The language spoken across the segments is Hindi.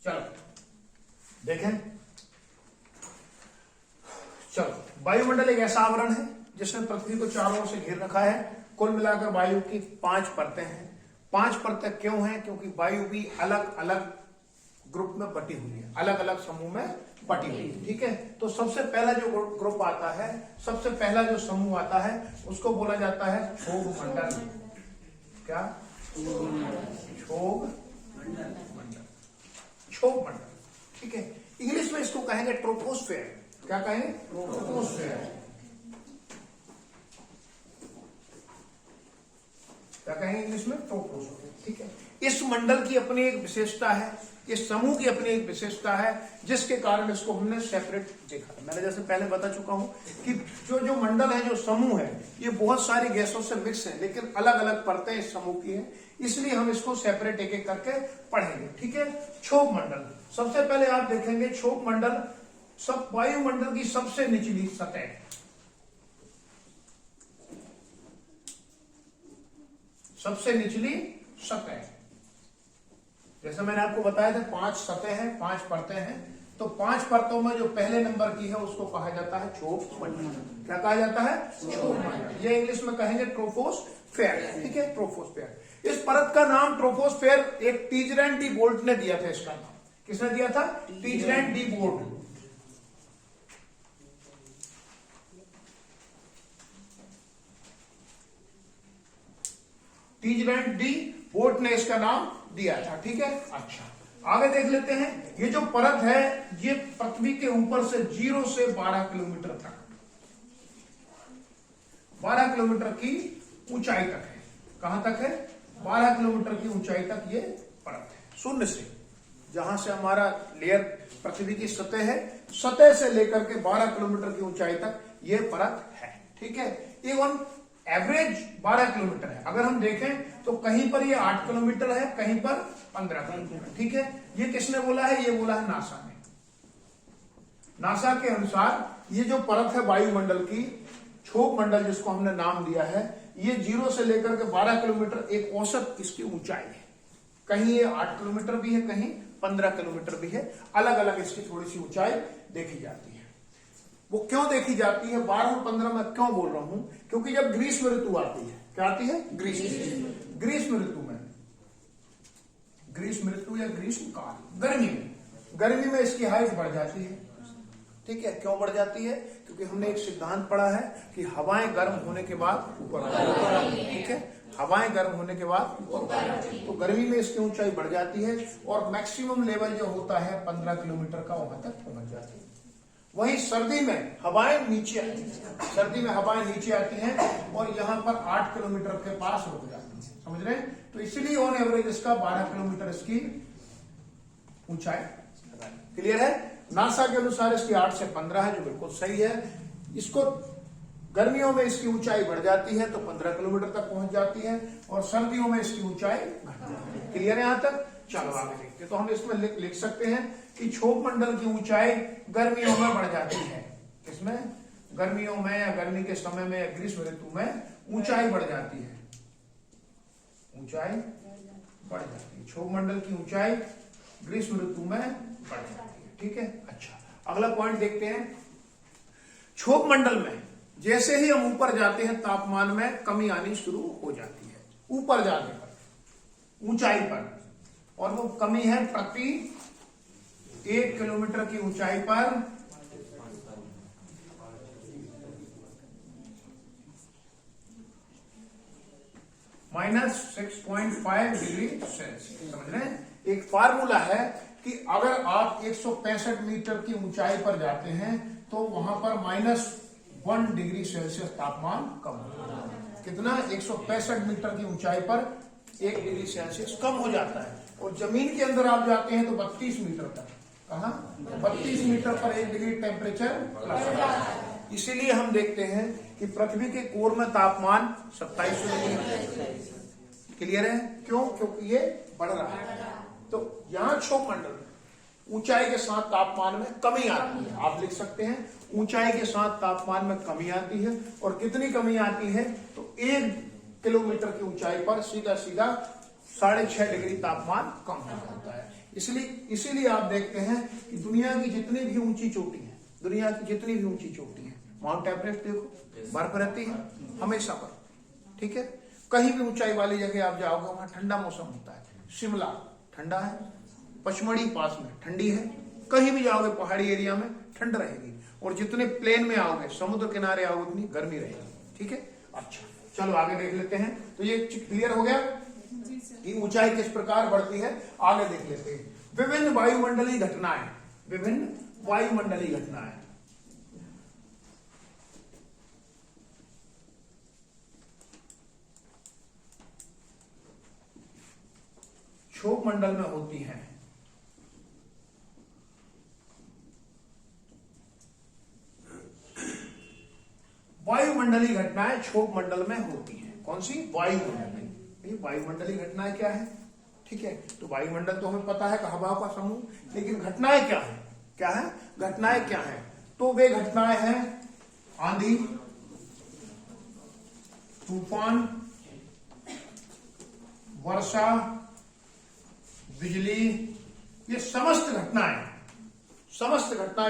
चलो देखें, चलो वायुमंडल एक ऐसा आवरण है जिसने पृथ्वी को चारों ओर से घेर रखा है। कुल मिलाकर वायु की 5 परतें हैं। 5 परतें क्यों हैं? क्योंकि वायु भी अलग अलग ग्रुप में बटी हुई है, अलग अलग समूह में बटी हुई है। ठीक है, तो सबसे पहला जो ग्रुप आता है, सबसे पहला जो समूह आता है उसको बोला जाता है क्षोभ मंडल। क्या? क्षोभ मंडल, क्षोभ मंडल। ठीक है, इंग्लिश में इसको कहेंगे ट्रोपोस्फेयर। क्या कहेंगे? ट्रोपोस्फेयर। क्या कहेंगे इंग्लिश में? ट्रोपोस्फेयर। ठीक है, इस मंडल की अपनी एक विशेषता है, इस समूह की अपनी एक विशेषता है, जिसके कारण इसको हमने सेपरेट देखा। मैंने जैसे पहले बता चुका हूं कि जो मंडल है, जो समूह है, ये बहुत सारी गैसों से मिक्स है, लेकिन अलग अलग परतें इस समूह की हैं, इसलिए हम इसको सेपरेट एक एक करके पढ़ेंगे। ठीक है, क्षोभ मंडल। सबसे पहले आप देखेंगे क्षोभ मंडल सब वायुमंडल की सबसे निचली सतह, सबसे निचली सतह। जैसे मैंने आपको बताया था 5 सतह हैं, 5 परतें हैं, तो 5 परतों में जो पहले नंबर की है उसको कहा जाता है क्षोभ मंडल। क्या कहा जाता है? क्षोभ मंडल। ये इंग्लिश में कहेंगे ट्रोपोस्फेयर। ठीक है, ट्रोपोस्फेयर। इस परत का नाम ट्रोपोस्फेयर एक टीजरैंड डी बोल्ट ने दिया था। इसका नाम किसने दिया था? टीजरैंड डी बोल्ट। टीजरैंड डी बोल्ट ने इसका नाम दिया था। ठीक है, अच्छा आगे देख लेते हैं। ये जो परत है ये पृथ्वी के ऊपर से 0 से 12 किलोमीटर तक, 12 किलोमीटर की ऊंचाई तक है। कहां तक है? 12 किलोमीटर की ऊंचाई तक ये परत है। शून्य से, जहां से हमारा लेयर पृथ्वी की सतह है, सतह से लेकर के 12 किलोमीटर की ऊंचाई तक ये परत है। ठीक है, एवं एवरेज 12 किलोमीटर है। अगर हम देखें तो कहीं पर ये 8 किलोमीटर है, कहीं पर 15 किलोमीटर। ठीक है, ये किसने बोला है? ये बोला है नासा ने। नासा के अनुसार ये जो परत है वायुमंडल की, क्षोभ मंडल जिसको हमने नाम दिया है, ये 0 से लेकर के 12 किलोमीटर एक औसत इसकी ऊंचाई है। कहीं ये 8 किलोमीटर भी है, कहीं 15 किलोमीटर भी है। अलग अलग इसकी थोड़ी सी ऊंचाई देखी जाती है। वो क्यों देखी जाती है? 12 और 15 में क्यों बोल रहा हूं? क्योंकि जब ग्रीष्म ऋतु आती है, क्या आती है? ग्रीष्म ऋतु में, ग्रीष्म ऋतु या ग्रीष्म काल, गर्मी में इसकी हाइट बढ़ जाती है। ठीक है, क्यों बढ़ जाती है? क्योंकि हमने एक सिद्धांत पढ़ा है कि हवाएं गर्म होने के बाद ऊपर आती है। ठीक है, हवाएं गर्म होने के बाद ऊपर, तो गर्मी में इसकी ऊंचाई बढ़ जाती है और मैक्सिमम लेवल जो होता है 15 किलोमीटर का, वहां तक पहुंच जाती है। वहीं सर्दी में हवाएं नीचे आती हैं, सर्दी में हवाएं नीचे आती हैं और यहां पर 8 किलोमीटर के पास रुक जाती हैं। समझ रहे हैं? तो इसलिए ऑन एवरेज इसका 12 किलोमीटर इसकी ऊंचाई। क्लियर है? नासा के अनुसार इसकी 8 से 15 है, जो बिल्कुल सही है। इसको गर्मियों में इसकी ऊंचाई बढ़ जाती है तो 15 किलोमीटर तक पहुंच जाती है और सर्दियों में इसकी ऊंचाई घट जाती है। क्लियर है यहां तक? चलो आगे देखते हैं। तो हम इसमें लिख सकते हैं कि क्षोभ मंडल की ऊंचाई गर्मियों में बढ़ जाती है। किसमें? गर्मियों में या गर्मी के समय में या ग्रीष्म ऋतु में ऊंचाई बढ़ जाती है, ऊंचाई बढ़ जाती है। क्षोभ मंडल की ऊंचाई ग्रीष्म ऋतु में बढ़ जाती है। ठीक है, अच्छा अगला पॉइंट देखते हैं। क्षोभ मंडल में जैसे ही हम ऊपर जाते हैं तापमान में कमी आनी शुरू हो जाती है। ऊपर जाने पर, ऊंचाई पर, और वो कमी है प्रति 1 किलोमीटर की ऊंचाई पर -6.5 डिग्री सेल्सियस। समझ रहे हैं? एक फार्मूला है कि अगर आप 165 मीटर की ऊंचाई पर जाते हैं तो वहां पर -1 डिग्री सेल्सियस तापमान कम होगा। कितना? 165 मीटर की ऊंचाई पर 1 डिग्री सेल्सियस कम हो जाता है। और जमीन के अंदर आप जाते हैं तो 32 मीटर तक, कहा 32 मीटर पर 1 डिग्री टेम्परेचर प्लस होता है। इसीलिए हम देखते हैं कि पृथ्वी के कोर में तापमान 2700 डिग्री। क्लियर है? क्यों? क्योंकि ये बढ़ रहा है। तो यहां क्षोभ मंडल ऊंचाई के साथ तापमान में कमी आती है। आप लिख सकते हैं ऊंचाई के साथ तापमान में कमी आती है। और कितनी कमी आती है? तो 1 किलोमीटर की ऊंचाई पर सीधा 6.5 डिग्री तापमान कम हो जाता है। इसीलिए आप देखते हैं कि दुनिया की जितनी भी ऊंची चोटी है, दुनिया की जितनी भी ऊंची चोटी है, माउंट एवरेस्ट देखो बर्फ रहती है हमेशा पर, ठीक है। कहीं भी ऊंचाई वाली जगह आप जाओगे वहां ठंडा मौसम होता है। शिमला ठंडा है, पचमढ़ी पास में ठंडी है, कहीं भी जाओगे पहाड़ी एरिया में ठंड रहेगी, और जितने प्लेन में आओगे, समुद्र किनारे आओगे, उतनी गर्मी रहेगी, ठीक है। अच्छा चलो आगे देख लेते हैं। तो ये क्लियर हो गया कि ऊंचाई किस प्रकार बढ़ती है। आगे देख लेते हैं विभिन्न वायुमंडलीय घटनाएं, विभिन्न वायुमंडलीय घटनाएं। क्षोभ मंडल में होती हैं। वायुमंडलीय घटनाएं क्षोभ मंडल में होती हैं। कौन सी? वायुमंडलीय। वायुमंडलीय घटनाएं क्या है? ठीक है, तो वायुमंडल तो हमें पता है कि हवा का समूह, लेकिन घटनाएं क्या है? क्या है घटनाएं? क्या है? तो वे घटनाएं हैं आंधी, तूफान, वर्षा, बिजली, ये समस्त घटनाएं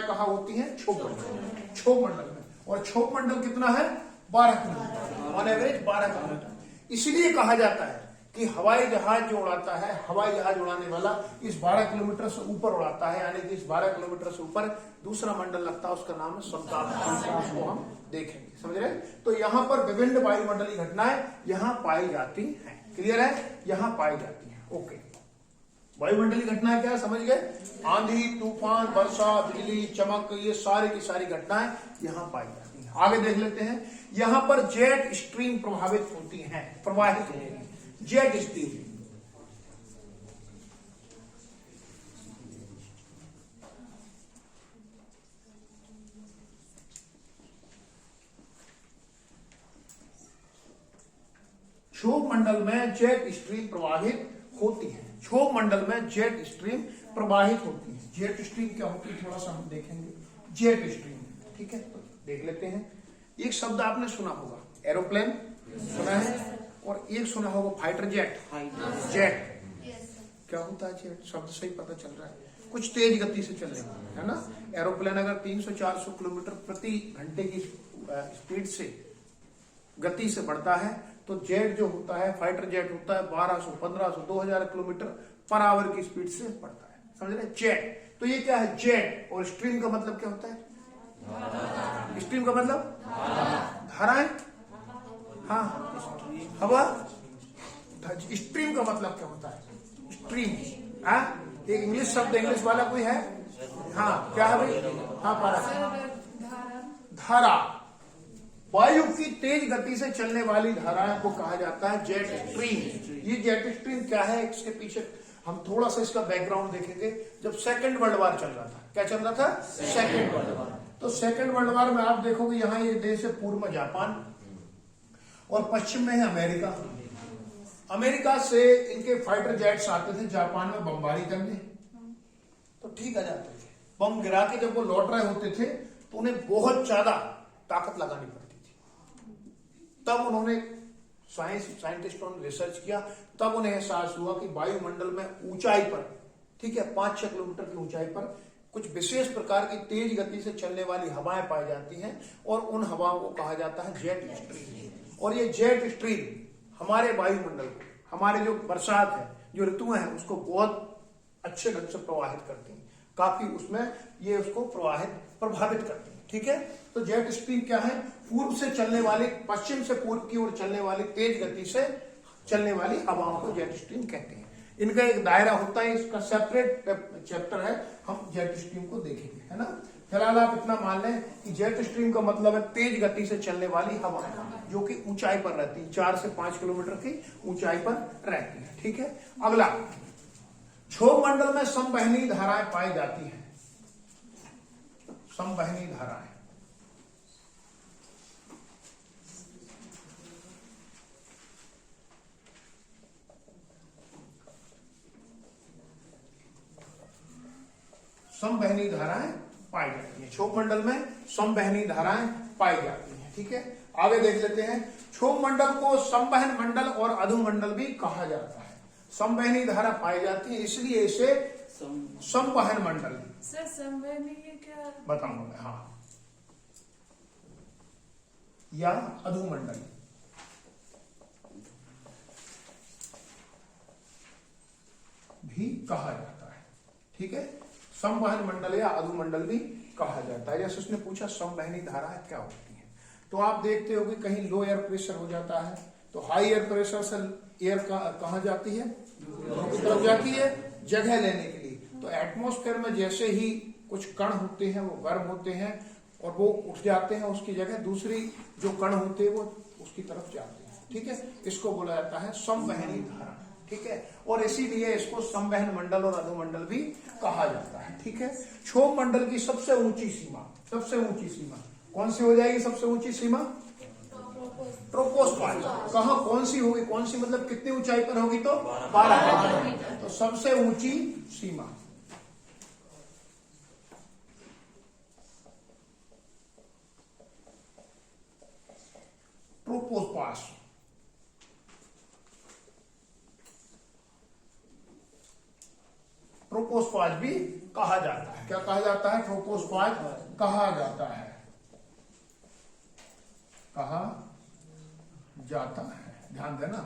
कहां होती हैं? क्षोभ मंडल में। और क्षोभ मंडल कितना है? 12 किलोमीटर, ऑन एवरेज 12 किलोमीटर। इसलिए कहा जाता है कि हवाई जहाज जो उड़ाता है, हवाई जहाज उड़ाने वाला इस 12 किलोमीटर से ऊपर उड़ाता है, यानी कि इस 12 किलोमीटर से ऊपर दूसरा मंडल लगता है, उसका नाम है समताप, को हम देखेंगे, समझ रहे? तो यहाँ पर विभिन्न वायुमंडलीय घटनाएं यहाँ पाई जाती हैं। क्लियर है? यहाँ पाई जाती हैं। ओके, वायुमंडलीय घटनाएं क्या समझ गए? आंधी, तूफान, वर्षा, बिजली, चमक, ये सारी की सारी घटनाएं यहाँ पाई जाती हैं। आगे देख लेते हैं। यहाँ पर जेट स्ट्रीम प्रभावित होती हैं, प्रवाहित होती हैं। जेट स्ट्रीम क्षोभ मंडल में जेट स्ट्रीम प्रवाहित होती है। क्षोभ मंडल में जेट स्ट्रीम प्रवाहित होती है। जेट स्ट्रीम क्या होती है थोड़ा सा हम देखेंगे। जेट स्ट्रीम, ठीक है, तो देख लेते हैं। एक शब्द आपने सुना होगा, एरोप्लेन सुना है, और एक सुना होगा फाइटर जेट। जेट क्या होता है? जेट शब्द से ही पता चल रहा है, कुछ तेज गति से चलने वाला है ना। एरोप्लेन अगर 300-400 किलोमीटर प्रति घंटे की स्पीड से, गति से बढ़ता है, तो जेट जो होता है, फाइटर जेट होता है 1200, 1500, 2000 किलोमीटर पर आवर की स्पीड से बढ़ता है, समझ रहे? जेट। तो ये क्या है? जेट। और स्ट्रीम का मतलब क्या होता है? स्ट्रीम का मतलब धाराएं, हाँ, हवा। स्ट्रीम का मतलब क्या होता है? स्ट्रीम, हाँ, एक इंग्लिश शब्द, इंग्लिश वाला कोई है? हाँ, क्या है भाई? हाँ, धारा। वायु की तेज गति से चलने वाली धाराएं को कहा जाता है जेट स्ट्रीम। ये जेट स्ट्रीम क्या है, इसके पीछे हम थोड़ा सा इसका बैकग्राउंड देखेंगे। जब सेकंड वर्ल्ड वॉर चल रहा था, क्या चल रहा था? Second world war. तो सेकंड वर्ल्ड वॉर में आप देखोगे यहाँ ये देश है, पूर्व में जापान और पश्चिम में है अमेरिका। अमेरिका से इनके फाइटर जेट्स आते थे जापान में बमबारी करने, तो ठीक आ जाते थे। बम गिरा के जब वो लौट रहे होते थे तो उन्हें बहुत ज्यादा ताकत लगानी पड़ती थी। तब उन्होंने साइंटिस्टों ने रिसर्च किया, तब उन्हें एहसास हुआ कि वायुमंडल में ऊंचाई पर, ठीक है, 5-6 किलोमीटर की ऊंचाई पर कुछ विशेष प्रकार की तेज गति से चलने वाली हवाएं पाई जाती हैं, और उन हवाओं को कहा जाता है जेट स्ट्रीम। और ये जेट स्ट्रीम हमारे वायुमंडल को, हमारे जो बरसात है, जो ऋतुएं हैं, उसको बहुत अच्छे ढंग से प्रवाहित करती हैं। काफी उसमें ये उसको प्रभावित करती है, ठीक है। तो जेट स्ट्रीम क्या है? पूर्व से चलने वाली, पश्चिम से पूर्व की ओर चलने वाली तेज गति से चलने वाली हवाओं को जेट स्ट्रीम कहते हैं। इनका एक दायरा होता है, इसका सेपरेट चैप्टर है, हम जेट स्ट्रीम को देखेंगे, है ना। फिलहाल आप इतना मान लें कि जेट स्ट्रीम का मतलब है तेज गति से चलने वाली हवाएं, जो कि ऊंचाई पर रहती है, 4 से 5 किलोमीटर की ऊंचाई पर रहती है, ठीक है। अगला, क्षोभ मंडल में संवहनी धाराएं पाई जाती हैं। संवहनी धाराएं, संवहनी धाराएं पाई जाती हैं। क्षोभ मंडल में संवहनी धाराएं पाई जाती हैं, ठीक है। आगे देख लेते हैं। क्षोभ मंडल को संवहन मंडल और अधोमंडल भी कहा जाता है। संवहनी धारा पाई जाती है, इसलिए इसे संवहन मंडल। सर संवहनी ये क्या बताऊंगा मैं, हाँ, या अधुमंडल भी कहा जाता है। ठीक है, संवहन मंडल या अधुमंडल भी कहा जाता है। जैसे उसने पूछा संवहनी धाराएं क्या होती हैं, तो आप देखते हो कि कहीं लो एयर प्रेशर हो जाता है तो हाई एयर प्रेशर से एयर कहाँ जाती है, की तरफ जाती है जगह लेने के लिए। तो एटमॉस्फेयर में जैसे ही कुछ कण होते हैं वो गर्म होते हैं और वो उठ जाते हैं उसकी जगह, दूसरी जो कण होते हैं वो उसकी तरफ जाते हैं। ठीक है, इसको बोला जाता है संवहनी धारा। ठीक है, और इसीलिए इसको संवहन मंडल और अधुमंडल भी कहा जाता है। ठीक है, क्षोभ मंडल की सबसे ऊंची सीमा कौन सी हो जाएगी? सबसे ऊंची सीमा ट्रोपोस्फायर। कहा कौन सी होगी? कौन सी मतलब कितनी ऊंचाई पर होगी? तो 12। तो सबसे ऊंची सीमा ट्रोपोस्फायर। ट्रोपोस्फायर भी कहा जाता है। क्या कहा जाता है? ट्रोपोस्फायर कहा जाता है, कहा जाता है। ध्यान देना,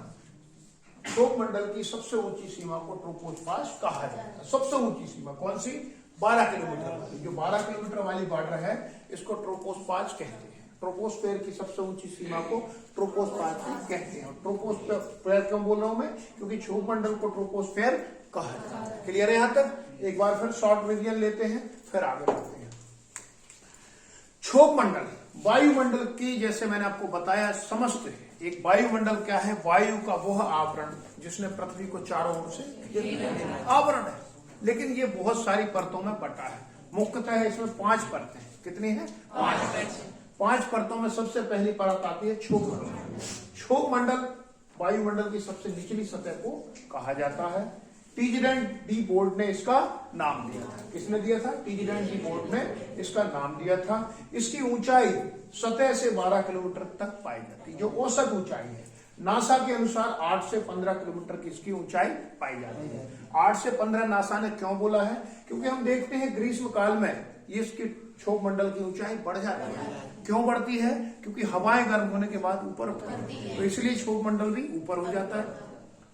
क्षोभ मंडल की सबसे ऊंची सीमा को ट्रोपोस्फायर कहा जाता है। सबसे ऊंची सीमा कौन सी? 12 किलोमीटर वाली। जो 12 किलोमीटर वाली बॉर्डर है इसको ट्रोपोस्फायर कहते हैं। ट्रोपोस्फेयर की सबसे ऊंची सीमा को ट्रोपोस्फायर कहते हैं। ट्रोपोस्फेयर क्यों बोल रहा हूं मैं? क्योंकि क्षोभ मंडल को ट्रोपोस्फेयर कहा जाता है। क्लियर है यहां तक? एक बार फिर शॉर्ट रिवीजन लेते हैं, फिर आगे बढ़ते हैं। क्षोभ मंडल वायुमंडल की, जैसे मैंने आपको बताया, समस्त है। एक वायुमंडल क्या है? वायु का वह आवरण जिसने पृथ्वी को चारों ओर से आवरण है, लेकिन ये बहुत सारी परतों में बटा है। मुख्यतः इसमें 5 परतें हैं। कितनी है? 5 परतों में सबसे पहली परत आती है क्षोभ मंडल। क्षोभ मंडल वायुमंडल की सबसे निचली सतह को कहा जाता है। टीजडेन डी बोर्ड ने इसका नाम दिया था। किसने दिया था? टीजडेन डी बोर्ड ने इसका नाम दिया था। इसकी ऊंचाई सतह से 12 किलोमीटर तक पाई जाती है, जो औसत ऊंचाई है। नासा के अनुसार 8 से 15 किलोमीटर की इसकी ऊंचाई पाई जाती है। 8 से 15 नासा ने क्यों बोला है? क्योंकि हम देखते हैं ग्रीष्म काल में ये इसकी क्षोभ मंडल की ऊंचाई बढ़ जाती है। क्यों बढ़ती है? क्योंकि हवाएं गर्म होने के बाद ऊपर उठती है, तो इसलिए क्षोभ मंडल भी ऊपर हो जाता है।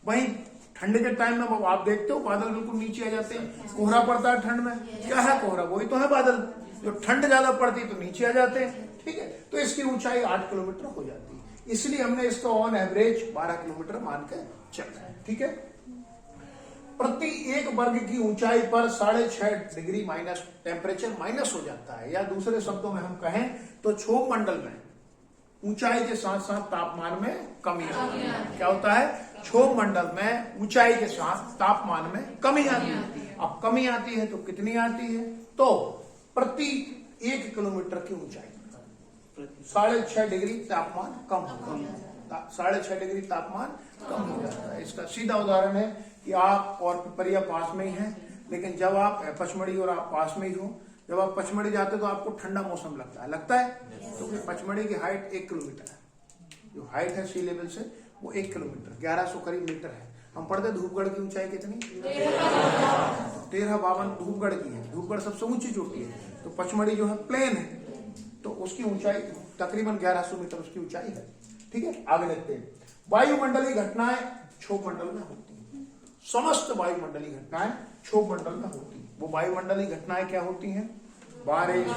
वहीं ठंड के टाइम में आप देखते हो बादल बिल्कुल नीचे आ जाते हैं। कोहरा पड़ता है ठंड में, क्या है कोहरा? वही तो है बादल। जो ठंड ज्यादा पड़ती है तो नीचे आ जाते हैं। ठीक है, तो इसकी ऊंचाई 8 किलोमीटर हो जाती है। इसलिए हमने इसका ऑन एवरेज 12 किलोमीटर मान के चला। ठीक है, प्रति 1 वर्ग की ऊंचाई पर 6.5 डिग्री माइनस टेम्परेचर माइनस हो जाता है। या दूसरे शब्दों में हम कहें तो क्षोभ मंडल में ऊंचाई के साथ साथ तापमान में कमी आती है। क्या होता है? क्षोभ मंडल में ऊंचाई के साथ तापमान में कमी आती है। अब कमी आती है तो कितनी आती है? तो प्रति 1 किलोमीटर की ऊंचाई 6.5 डिग्री तापमान कम हो जाता है। 6.5 डिग्री तापमान कम हो जाता है। इसका सीधा उदाहरण है कि आप और पिपरिया पास में ही हैं, लेकिन जब आप पचमढ़ी और आप पास में ही हो, जब आप पचमढ़ी जाते हो तो आपको ठंडा मौसम लगता है क्योंकि पचमढ़ी की हाइट 1 किलोमीटर है। जो हाइट है सी लेवल से वो 1 किलोमीटर 1100 करीब मीटर है। हम पढ़ते धूपगढ़ की ऊंचाई कितनी? 1352 धूपगढ़ की है। धूपगढ़ सबसे ऊंची चोटी है। तो पचमढ़ी जो है प्लेन है, तो उसकी ऊंचाई तकरीबन 1100 मीटर उसकी ऊंचाई है। ठीक है, आगे देखते हैं। वायुमंडलीय घटनाएं क्षोभ मंडल में होती हैं। समस्त वायुमंडलीय घटनाएं क्षोभ मंडल में होती हैं। वो वायुमंडलीय घटनाएं क्या होती हैं? बारिश,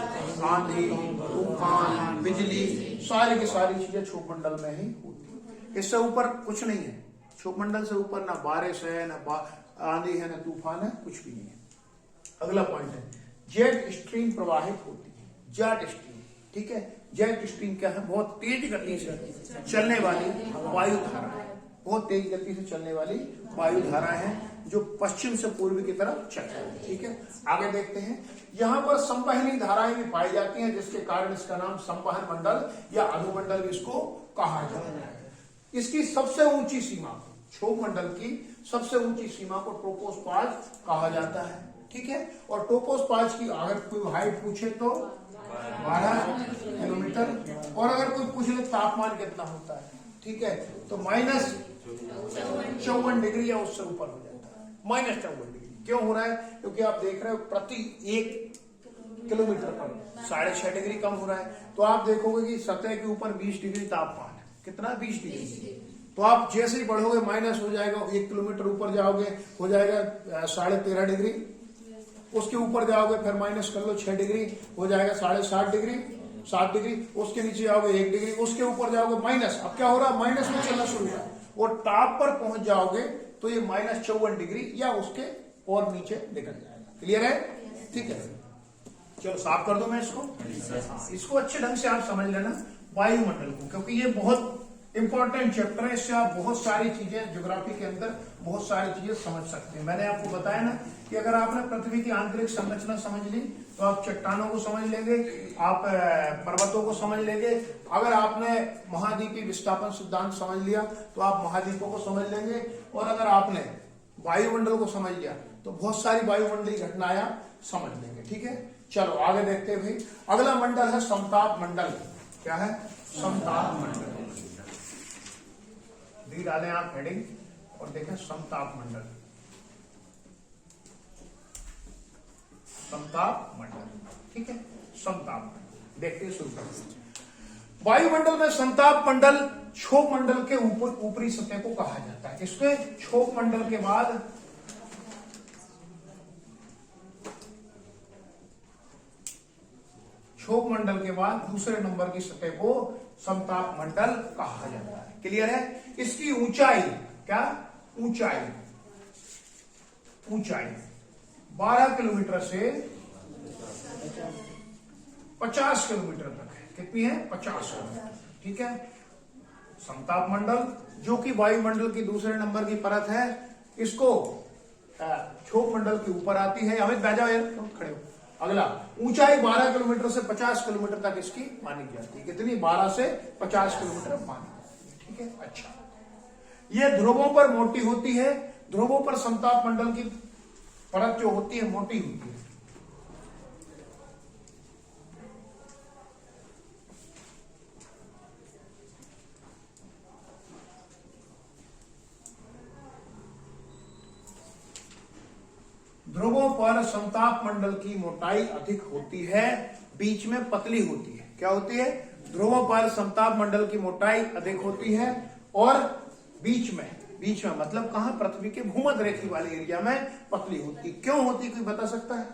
आंधी, तूफान, बिजली, सारी की सारी चीजें क्षोभ मंडल में ही होती है। इससे ऊपर कुछ नहीं है। क्षोभ मंडल से ऊपर ना बारिश है, ना आंधी है, ना तूफान है, कुछ भी नहीं है। अगला पॉइंट है, जेट स्ट्रीम प्रवाहित होती है। जेट स्ट्रीम, ठीक है, जेट स्ट्रीम क्या है? बहुत तेज गति से चलने वाली वायु धारा है। बहुत तेज गति से चलने वाली वायु धारा है जो पश्चिम से पूर्व की तरफ चलती है। ठीक है, आगे देखते हैं। यहाँ पर संवहनी धाराएं भी पाई जाती हैं, जिसके कारण इसका नाम संवहन मंडल या अधुमंडल इसको कहा जाता है। इसकी सबसे ऊंची सीमा, क्षोभ मंडल की सबसे ऊंची सीमा को ट्रोपोस्फायर कहा जाता है। ठीक है, और ट्रोपोस्फायर की अगर कोई हाइट पूछे तो 12 किलोमीटर, और अगर कोई पूछ ले तापमान कितना होता है, ठीक है, तो -54 डिग्री या उससे ऊपर हो जाता है। -54 डिग्री। क्यों हो रहा है? क्योंकि आप देख रहे हो प्रति 1 किलोमीटर पर 6.5 डिग्री कम हो रहा है। तो आप देखोगे कि सतह के ऊपर 20 डिग्री तापमान है। कितना? 20 डिग्री। तो आप जैसे ही बढ़ोगे माइनस हो जाएगा, 1 किलोमीटर ऊपर जाओगे हो जाएगा 13.5 डिग्री, उसके ऊपर जाओगे फिर माइनस कर लो 6 डिग्री हो जाएगा 7.5 डिग्री, 7 डिग्री, उसके नीचे जाओगे 1 डिग्री, उसके ऊपर जाओगे माइनस। अब क्या हो रहा है? माइनस में चलना शुरू हुआ और टॉप पर पहुंच जाओगे तो ये -54 डिग्री या उसके और नीचे निकल जाएगा। क्लियर है? ठीक है, चलो साफ कर दो मैं इसको। इसको अच्छे ढंग से आप समझ लेना वायुमंडल को, क्योंकि ये बहुत इंपॉर्टेंट चैप्टर है। इससे आप बहुत सारी चीजें ज्योग्राफी के अंदर बहुत सारी चीजें समझ सकते हैं। मैंने आपको बताया ना कि अगर आपने पृथ्वी की आंतरिक संरचना समझ ली तो आप चट्टानों को समझ लेंगे, आप पर्वतों को समझ लेंगे। अगर आपने महाद्वीपीय विस्थापन सिद्धांत समझ लिया तो आप महाद्वीपों को समझ लेंगे। और अगर आपने वायुमंडल को समझ लिया तो बहुत सारी वायुमंडलीय घटनाएं समझ लेंगे। ठीक है, चलो आगे देखते हैं भाई। अगला मंडल है समताप मंडल। क्या है? समताप मंडल। दी डालें आप हेडिंग और देखें समताप मंडल। समताप मंडल, ठीक है, समताप मंडल देखते हैं, शुरू करते हैं। वायुमंडल में समताप मंडल क्षोभ मंडल के ऊपरी सतह को कहा जाता है। इसके क्षोभ मंडल के बाद क्षोभ मंडल के बाद दूसरे नंबर की सतह को समताप मंडल कहा जाता है। क्लियर है? इसकी ऊंचाई, क्या ऊंचाई? ऊंचाई 12 किलोमीटर से 50 किलोमीटर तक है। कितनी है? 50 किलोमीटर। ठीक है, समताप मंडल जो कि वायुमंडल की दूसरे नंबर की परत है, इसको क्षोभ मंडल के ऊपर आती है। अमित बैठा यार, खड़े हो। अगला, ऊंचाई 12 किलोमीटर से 50 किलोमीटर तक इसकी मानी जाती है। कितनी? 12 से 50 किलोमीटर मानी जाती है। ठीक है, अच्छा। यह ध्रुवों पर मोटी होती है। ध्रुवों पर समताप मंडल की परत जो होती है मोटी होती है। ध्रुवों पर समताप मंडल की मोटाई अधिक होती है, बीच में पतली होती है। क्या होती है? ध्रुवों पर समताप मंडल की मोटाई अधिक होती है और बीच में मतलब कहां? पृथ्वी के भूमध्य रेखा वाले एरिया में पतली होती। क्यों होती? कोई बता सकता है?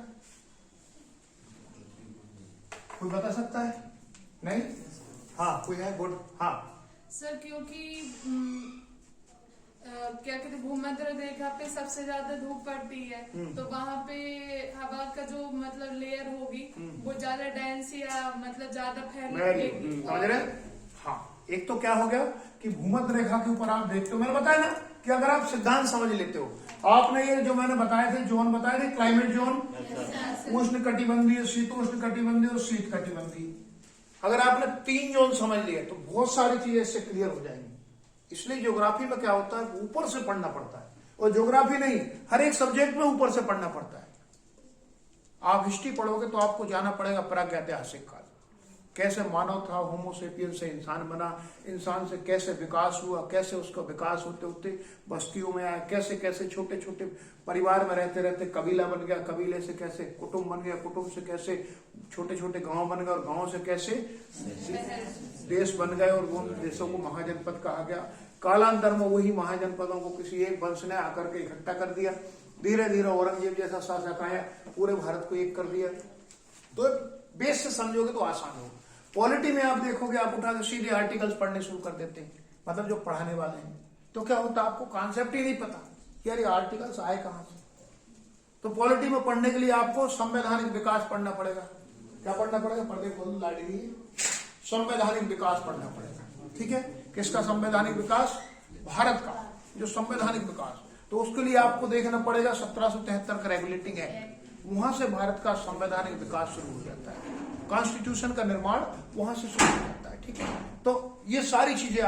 कोई बता सकता है? नहीं? हाँ, कोई है? गुड। हाँ सर, क्योंकि क्या कहते हैं, भूमध्य रेखा पे सबसे ज्यादा धूप पड़ती है, तो वहां पे हवा का जो मतलब लेयर होगी वो ज्यादा डेंस या मतलब ज्यादा फैलेगी। समझ रहे? हाँ, एक तो क्या हो गया कि भूमध्य रेखा के ऊपर आप देखते हो, मैंने बताया ना कि अगर आप सिद्धांत समझ लेते हो, आपने ये जो मैंने बताए थे जोन बताए थे, क्लाइमेट जोन, उष्ण कटिबंधीय, शीतोष्ण कटिबंधीय और शीत कटिबंधीय। अगर आपने 3 जोन समझ लिए तो बहुत सारी चीजें इससे क्लियर हो जाएंगी। इसलिए ज्योग्राफी में क्या होता है, ऊपर से पढ़ना पड़ता है। और ज्योग्राफी नहीं, हर एक सब्जेक्ट में ऊपर से पढ़ना पड़ता है। आप हिस्ट्री पढ़ोगे तो आपको जाना पड़ेगा प्रागैतिहासिक काल, कैसे मानव था, होमोसेपियन से इंसान बना, इंसान से कैसे विकास हुआ, कैसे उसका विकास होते होते बस्तियों में आया, कैसे कैसे छोटे छोटे परिवार में रहते रहते कबीला बन गया, कबीले से कैसे कुटुंब बन गया, कुटुंब से कैसे छोटे छोटे गांव बन गए और गांव से कैसे देश बन गए और वो देशों को महाजनपद कहा गया। कालांतर में वही महाजनपदों को किसी एक वंश ने आकर के इकट्ठा कर दिया। धीरे धीरे औरंगजेब जैसा शासक आया, पूरे भारत को एक कर दिया। तो बेस से समझोगे तो आसान होगा। पॉलिटी में आप देखोगे, आप उठा के सीधे आर्टिकल्स पढ़ने शुरू कर देते हैं, मतलब जो पढ़ाने वाले हैं, तो क्या होता है, आपको कॉन्सेप्ट ही नहीं पता यार ये आर्टिकल्स आए कहां से। तो पॉलिटी में पढ़ने के लिए आपको संवैधानिक विकास पढ़ना पड़ेगा। क्या पढ़ना पड़ेगा? पर्दे खोल लाडली, संवैधानिक विकास पढ़ना पड़ेगा। ठीक है, किसका संवैधानिक विकास? भारत का जो संवैधानिक विकास। तो उसके लिए आपको देखना पड़ेगा 1773 का रेगुलेटिंग एक्ट, वहां से भारत का संवैधानिक विकास शुरू हो जाता है। कॉन्स्टिट्यूशन का निर्माण वहां से शुरू हो जाता है। ठीक है, तो ये सारी चीजें